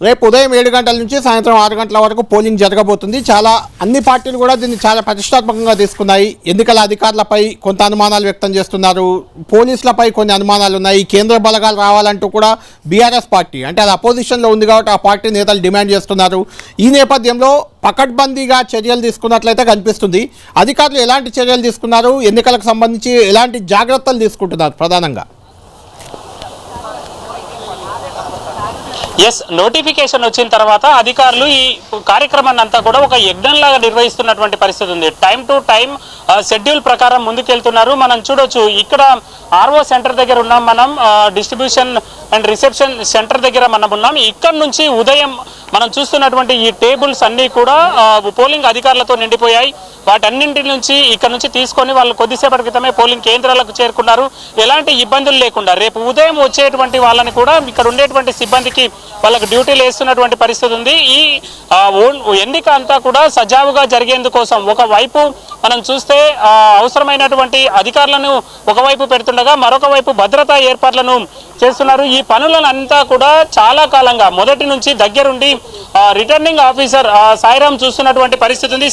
రేపు ఉదయం 7 గంటల నుంచి సాయంత్రం 6 గంటల వరకు పోలింగ్ జరగబోతుంది. అన్ని పార్టీలు కూడా దీన్ని చాలా ప్రతిష్టాత్మకంగా తీసుకున్నాయి. ఎన్నికల అధికారులపై కొంత అనుమానాలు వ్యక్తం చేస్తున్నారు, పోలీసులపై కొన్ని అనుమానాలు ఉన్నాయి. కేంద్ర బలగాలు రావాలంటూ కూడా బీఆర్ఎస్ పార్టీ అంటే అది అపోజిషన్లో ఉంది కాబట్టి ఆ పార్టీ నేతలు డిమాండ్ చేస్తున్నారు. ఈ నేపథ్యంలో పకడ్బందీగా చర్యలు తీసుకున్నట్లయితే కనిపిస్తుంది. అధికారులు ఎలాంటి చర్యలు తీసుకున్నారు, ఎన్నికలకు సంబంధించి ఎలాంటి జాగ్రత్తలు తీసుకుంటున్నారు ప్రధానంగా? నోటిఫికేషన్ వచ్చిన తర్వాత అధికారులు ఈ కార్యక్రమాన్ని అంతా కూడా ఒక యజ్ఞంలాగా నిర్వహిస్తున్నటువంటి పరిస్థితి ఉంది. టైం టు టైం షెడ్యూల్ ప్రకారం ముందుకెళ్తున్నారు. మనం చూడొచ్చు, ఇక్కడ ఆర్ఓ సెంటర్ దగ్గర ఉన్నాం, మనం డిస్ట్రిబ్యూషన్ అండ్ రిసెప్షన్ సెంటర్ దగ్గర మనం ఉన్నాం. ఇక్కడ నుంచి ఉదయం మనం చూస్తున్నటువంటి ఈ టేబుల్స్ అన్నీ కూడా పోలింగ్ అధికారులతో నిండిపోయాయి. వాటన్నింటి నుంచి ఇక్కడ నుంచి తీసుకొని వాళ్ళు కొద్దిసేపటి క్రితమే పోలింగ్ కేంద్రాలకు చేరుకున్నారు. ఎలాంటి ఇబ్బందులు లేకుండా రేపు ఉదయం వచ్చేటువంటి వాళ్ళని కూడా ఇక్కడ ఉండేటువంటి సిబ్బందికి వాళ్ళకి డ్యూటీలు వేస్తున్నటువంటి పరిస్థితి ఉంది. ఈ ఎన్నిక అంతా కూడా సజావుగా జరిగేందుకోసం ఒకవైపు మనం చూస్తే అవసరమైనటువంటి అధికారులను ఒకవైపు పెడుతుండగా మరొక వైపు భద్రతా ఏర్పాట్లను చేస్తున్నారు. ఈ పనులంతా కూడా చాలా కాలంగా మొదటి నుంచి దగ్గరుండి రిటర్నింగ్ ఆఫీసర్ సాయిరాం చూస్తున్నటువంటి పరిస్థితి ఉంది.